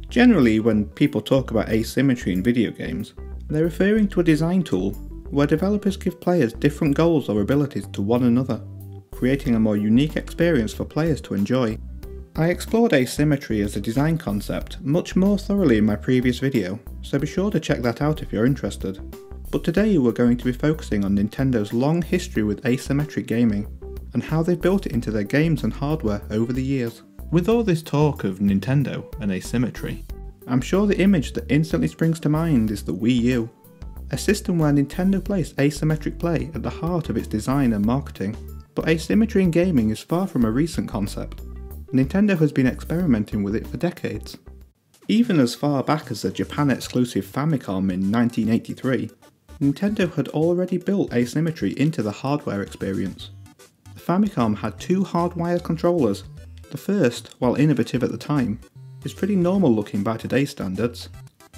Generally, when people talk about asymmetry in video games, they're referring to a design tool where developers give players different goals or abilities to one another, creating a more unique experience for players to enjoy. I explored asymmetry as a design concept much more thoroughly in my previous video, so be sure to check that out if you're interested. But today we're going to be focusing on Nintendo's long history with asymmetric gaming, and how they've built it into their games and hardware over the years. With all this talk of Nintendo and asymmetry, I'm sure the image that instantly springs to mind is the Wii U, a system where Nintendo placed asymmetric play at the heart of its design and marketing. But asymmetry in gaming is far from a recent concept. Nintendo has been experimenting with it for decades. Even as far back as the Japan exclusive Famicom in 1983, Nintendo had already built asymmetry into the hardware experience. The Famicom had two hardwired controllers. The first, while innovative at the time, is pretty normal looking by today's standards.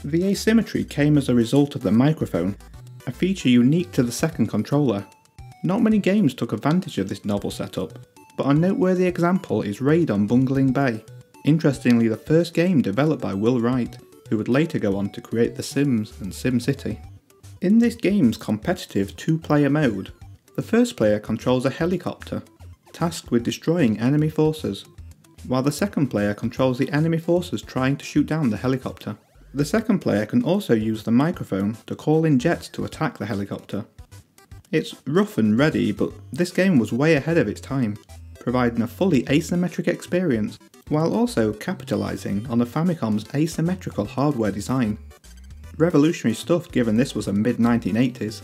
The asymmetry came as a result of the microphone, a feature unique to the second controller. Not many games took advantage of this novel setup, but a noteworthy example is Raid on Bungling Bay, interestingly the first game developed by Will Wright, who would later go on to create The Sims and SimCity. In this game's competitive two-player mode, the first player controls a helicopter, tasked with destroying enemy forces, while the second player controls the enemy forces trying to shoot down the helicopter. The second player can also use the microphone to call in jets to attack the helicopter. It's rough and ready, but this game was way ahead of its time, providing a fully asymmetric experience, while also capitalising on the Famicom's asymmetrical hardware design. Revolutionary stuff given this was a mid-1980s.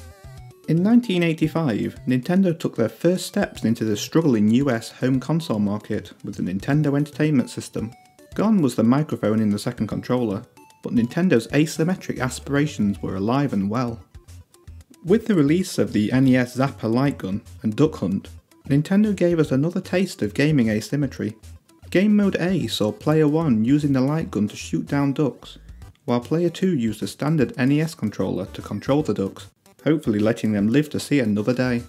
In 1985, Nintendo took their first steps into the struggling US home console market with the Nintendo Entertainment System. Gone was the microphone in the second controller, but Nintendo's asymmetric aspirations were alive and well. With the release of the NES Zapper Light Gun and Duck Hunt, Nintendo gave us another taste of gaming asymmetry. Game Mode A saw Player 1 using the light gun to shoot down ducks, while Player 2 used a standard NES controller to control the ducks, hopefully letting them live to see another day.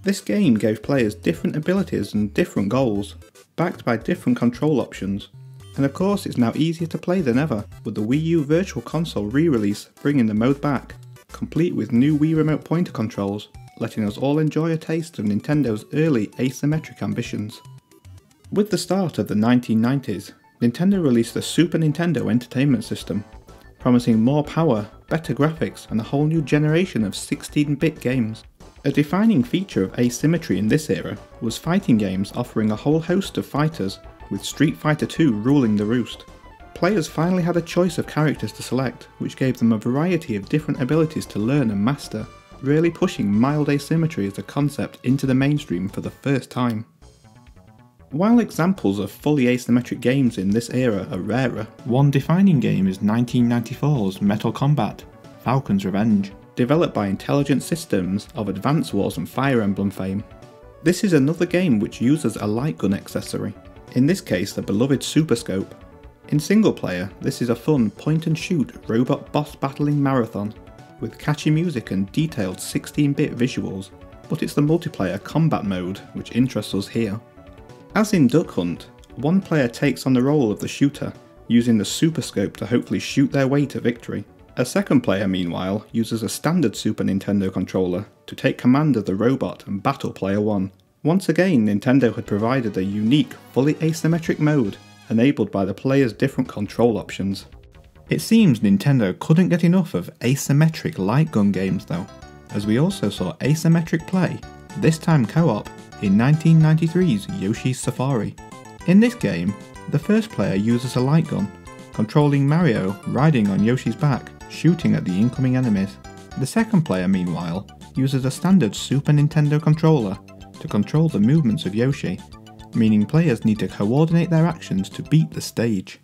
This game gave players different abilities and different goals, backed by different control options, and of course it's now easier to play than ever, with the Wii U Virtual Console re-release bringing the mode back, complete with new Wii Remote pointer controls, letting us all enjoy a taste of Nintendo's early asymmetric ambitions. With the start of the 1990s, Nintendo released the Super Nintendo Entertainment System, promising more power, better graphics, and a whole new generation of 16-bit games. A defining feature of asymmetry in this era was fighting games offering a whole host of fighters, with Street Fighter II ruling the roost. Players finally had a choice of characters to select, which gave them a variety of different abilities to learn and master, really pushing mild asymmetry as a concept into the mainstream for the first time. While examples of fully asymmetric games in this era are rarer, one defining game is 1994's Metal Combat: Falcon's Revenge, developed by Intelligent Systems of Advance Wars and Fire Emblem fame. This is another game which uses a light gun accessory, in this case the beloved Super Scope. In single player, this is a fun point-and-shoot robot boss battling marathon, with catchy music and detailed 16-bit visuals, but it's the multiplayer combat mode which interests us here. As in Duck Hunt, one player takes on the role of the shooter, using the Super Scope to hopefully shoot their way to victory. A second player, meanwhile, uses a standard Super Nintendo controller to take command of the robot and battle Player 1. Once again, Nintendo had provided a unique, fully asymmetric mode, enabled by the player's different control options. It seems Nintendo couldn't get enough of asymmetric light gun games though, as we also saw asymmetric play, this time co-op, in 1993's Yoshi's Safari. In this game, the first player uses a light gun, controlling Mario riding on Yoshi's back, shooting at the incoming enemies. The second player, meanwhile, uses a standard Super Nintendo controller to control the movements of Yoshi, meaning players need to coordinate their actions to beat the stage.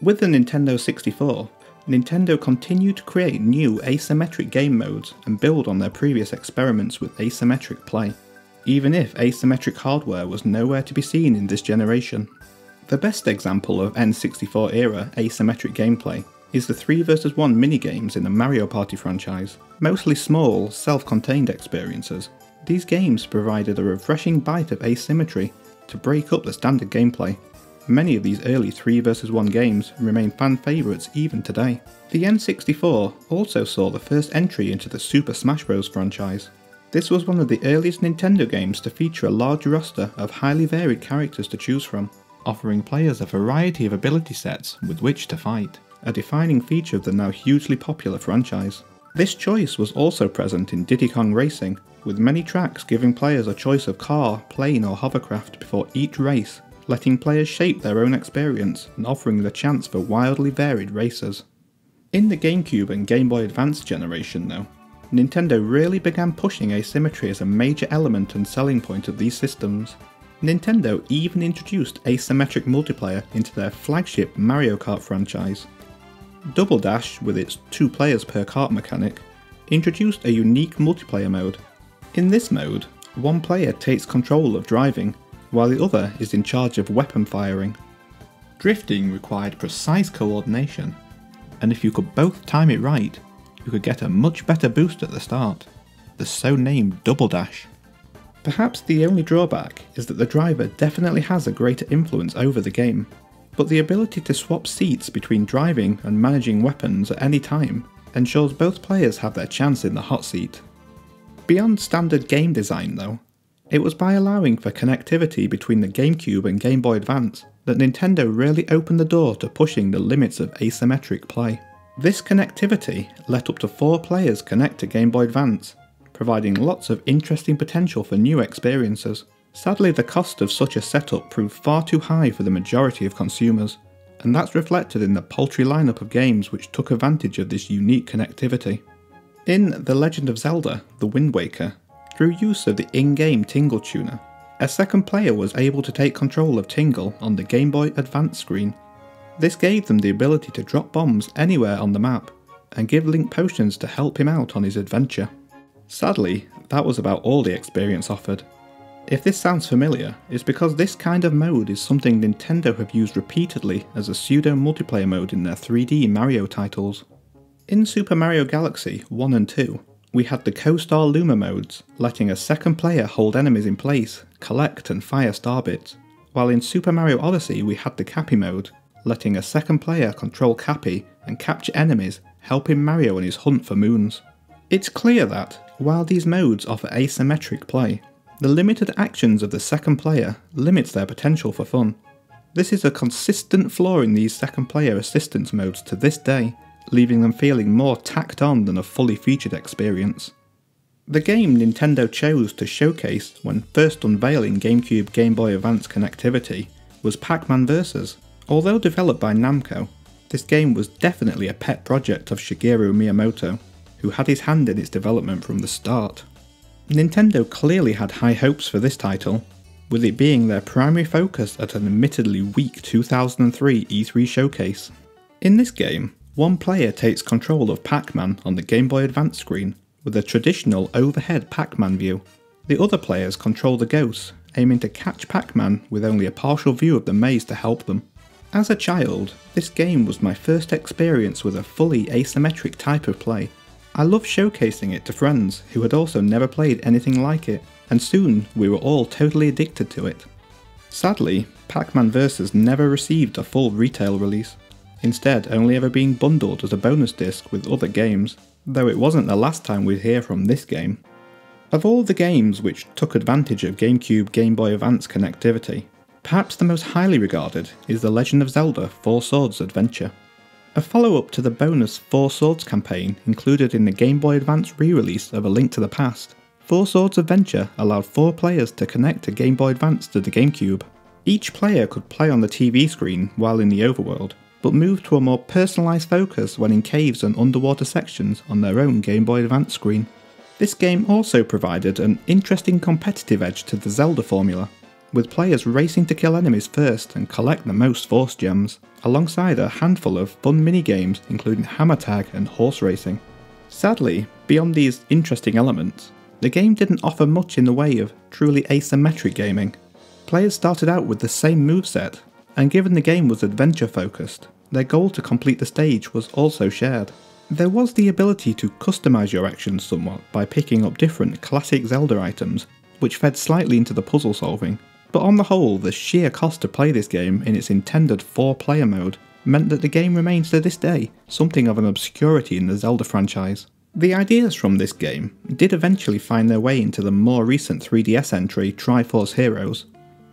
With the Nintendo 64, Nintendo continued to create new asymmetric game modes and build on their previous experiments with asymmetric play, even if asymmetric hardware was nowhere to be seen in this generation. The best example of N64 era asymmetric gameplay is the 3 vs 1 minigames in the Mario Party franchise. Mostly small, self-contained experiences, these games provided a refreshing bite of asymmetry to break up the standard gameplay, many of these early 3 vs 1 games remain fan favourites even today. The N64 also saw the first entry into the Super Smash Bros. Franchise. This was one of the earliest Nintendo games to feature a large roster of highly varied characters to choose from, offering players a variety of ability sets with which to fight, a defining feature of the now hugely popular franchise. This choice was also present in Diddy Kong Racing, with many tracks giving players a choice of car, plane or hovercraft before each race, letting players shape their own experience and offering the chance for wildly varied races. In the GameCube and Game Boy Advance generation though, Nintendo really began pushing asymmetry as a major element and selling point of these systems. Nintendo even introduced asymmetric multiplayer into their flagship Mario Kart franchise. Double Dash, with its 2 players per kart mechanic, introduced a unique multiplayer mode. In this mode, one player takes control of driving, while the other is in charge of weapon firing. Drifting required precise coordination, and if you could both time it right, you could get a much better boost at the start, the so-named Double Dash. Perhaps the only drawback is that the driver definitely has a greater influence over the game, but the ability to swap seats between driving and managing weapons at any time ensures both players have their chance in the hot seat. Beyond standard game design though, it was by allowing for connectivity between the GameCube and Game Boy Advance that Nintendo really opened the door to pushing the limits of asymmetric play. This connectivity let up to 4 players connect to Game Boy Advance, providing lots of interesting potential for new experiences. Sadly, the cost of such a setup proved far too high for the majority of consumers, and that's reflected in the paltry lineup of games which took advantage of this unique connectivity. In The Legend of Zelda: The Wind Waker, through use of the in-game Tingle tuner, a second player was able to take control of Tingle on the Game Boy Advance screen. This gave them the ability to drop bombs anywhere on the map, and give Link potions to help him out on his adventure. Sadly, that was about all the experience offered. If this sounds familiar, it's because this kind of mode is something Nintendo have used repeatedly as a pseudo-multiplayer mode in their 3D Mario titles. In Super Mario Galaxy 1 and 2, we had the Co-Star Luma modes, letting a second player hold enemies in place, collect and fire star bits, while in Super Mario Odyssey we had the Cappy mode, letting a second player control Cappy and capture enemies, helping Mario in his hunt for moons. It's clear that, while these modes offer asymmetric play, the limited actions of the second player limits their potential for fun. This is a consistent flaw in these second player assistance modes to this day, leaving them feeling more tacked on than a fully featured experience. The game Nintendo chose to showcase when first unveiling GameCube Game Boy Advance connectivity was Pac-Man Vs. Although developed by Namco, this game was definitely a pet project of Shigeru Miyamoto, who had his hand in its development from the start. Nintendo clearly had high hopes for this title, with it being their primary focus at an admittedly weak 2003 E3 showcase. In this game, one player takes control of Pac-Man on the Game Boy Advance screen with a traditional overhead Pac-Man view. The other players control the ghosts, aiming to catch Pac-Man with only a partial view of the maze to help them. As a child, this game was my first experience with a fully asymmetric type of play. I loved showcasing it to friends who had also never played anything like it, and soon we were all totally addicted to it. Sadly, Pac-Man Vs never received a full retail release, instead only ever being bundled as a bonus disc with other games, though it wasn't the last time we'd hear from this game. Of all the games which took advantage of GameCube Game Boy Advance connectivity, perhaps the most highly regarded is The Legend of Zelda: Four Swords Adventure. A follow-up to the bonus Four Swords campaign included in the Game Boy Advance re-release of A Link to the Past, Four Swords Adventure allowed 4 players to connect a Game Boy Advance to the GameCube. Each player could play on the TV screen while in the overworld, but move to a more personalised focus when in caves and underwater sections on their own Game Boy Advance screen. This game also provided an interesting competitive edge to the Zelda formula, with players racing to kill enemies first and collect the most Force Gems, alongside a handful of fun mini-games including hammer tag and horse racing. Sadly, beyond these interesting elements, the game didn't offer much in the way of truly asymmetric gaming. Players started out with the same moveset, and given the game was adventure focused, their goal to complete the stage was also shared. There was the ability to customise your actions somewhat by picking up different classic Zelda items, which fed slightly into the puzzle solving, But on the whole, the sheer cost to play this game in its intended 4-player mode meant that the game remains to this day something of an obscurity in the Zelda franchise. The ideas from this game did eventually find their way into the more recent 3DS entry Triforce Heroes.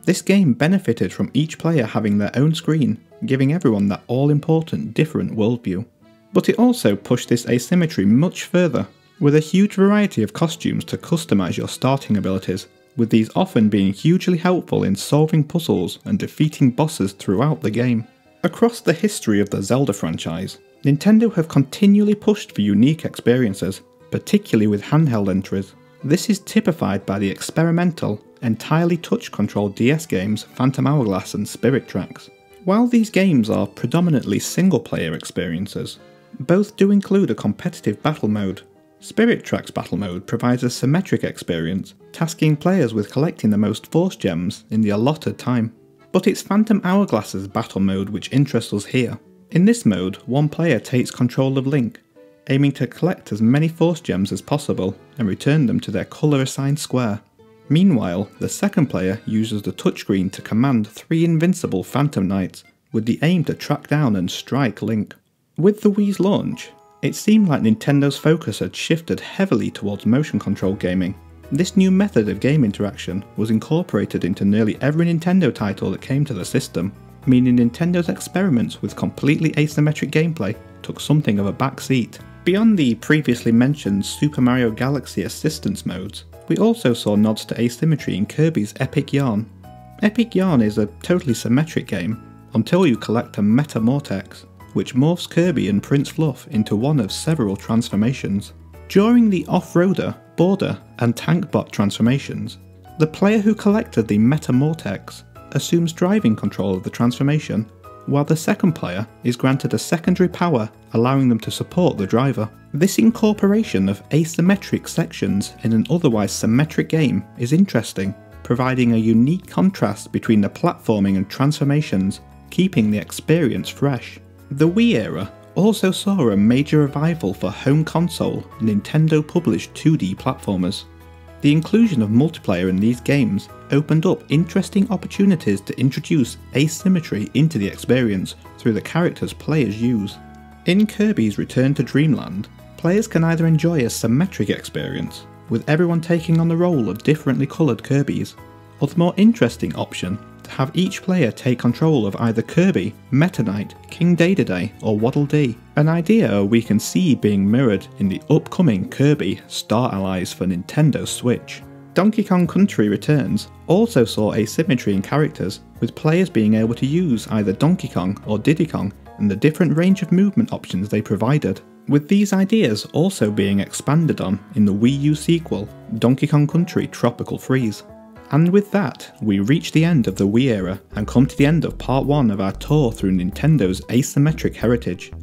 This game benefited from each player having their own screen, giving everyone that all-important different worldview. But it also pushed this asymmetry much further, with a huge variety of costumes to customise your starting abilities, with these often being hugely helpful in solving puzzles and defeating bosses throughout the game. Across the history of the Zelda franchise, Nintendo have continually pushed for unique experiences, particularly with handheld entries. This is typified by the experimental, entirely touch-controlled DS games Phantom Hourglass and Spirit Tracks. While these games are predominantly single-player experiences, both do include a competitive battle mode. Spirit Tracks battle mode provides a symmetric experience, tasking players with collecting the most Force Gems in the allotted time. But it's Phantom Hourglass's battle mode which interests us here. In this mode, one player takes control of Link, aiming to collect as many Force Gems as possible and return them to their colour-assigned square. Meanwhile, the second player uses the touchscreen to command 3 invincible Phantom Knights, with the aim to track down and strike Link. With the Wii's launch, it seemed like Nintendo's focus had shifted heavily towards motion control gaming. This new method of game interaction was incorporated into nearly every Nintendo title that came to the system, meaning Nintendo's experiments with completely asymmetric gameplay took something of a back seat. Beyond the previously mentioned Super Mario Galaxy assistance modes, we also saw nods to asymmetry in Kirby's Epic Yarn. Epic Yarn is a totally symmetric game, until you collect a Meta Mortex, which morphs Kirby and Prince Fluff into one of several transformations. During the Off-Roader, Border and Tankbot transformations, the player who collected the Meta Mortex assumes driving control of the transformation, while the second player is granted a secondary power allowing them to support the driver. This incorporation of asymmetric sections in an otherwise symmetric game is interesting, providing a unique contrast between the platforming and transformations, keeping the experience fresh. The Wii era also saw a major revival for home console Nintendo published 2D platformers. The inclusion of multiplayer in these games opened up interesting opportunities to introduce asymmetry into the experience through the characters players use. In Kirby's Return to Dreamland, players can either enjoy a symmetric experience, with everyone taking on the role of differently coloured Kirbys, or the more interesting option to have each player take control of either Kirby, Meta Knight, King Dedede or Waddle Dee, an idea we can see being mirrored in the upcoming Kirby Star Allies for Nintendo Switch. Donkey Kong Country Returns also saw asymmetry in characters, with players being able to use either Donkey Kong or Diddy Kong and the different range of movement options they provided, with these ideas also being expanded on in the Wii U sequel, Donkey Kong Country Tropical Freeze. And with that, we reach the end of the Wii era and come to the end of part 1 of our tour through Nintendo's asymmetric heritage.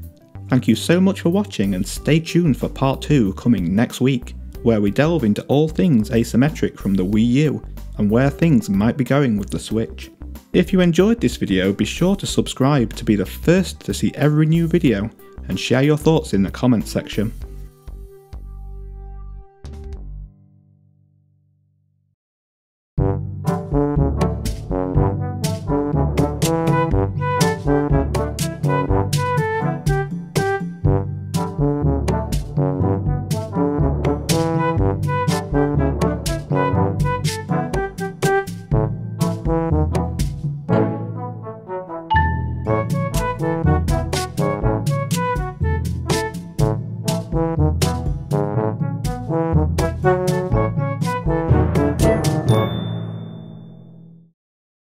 Thank you so much for watching, and stay tuned for part 2 coming next week, where we delve into all things asymmetric from the Wii U and where things might be going with the Switch. If you enjoyed this video, be sure to subscribe to be the first to see every new video, and share your thoughts in the comments section.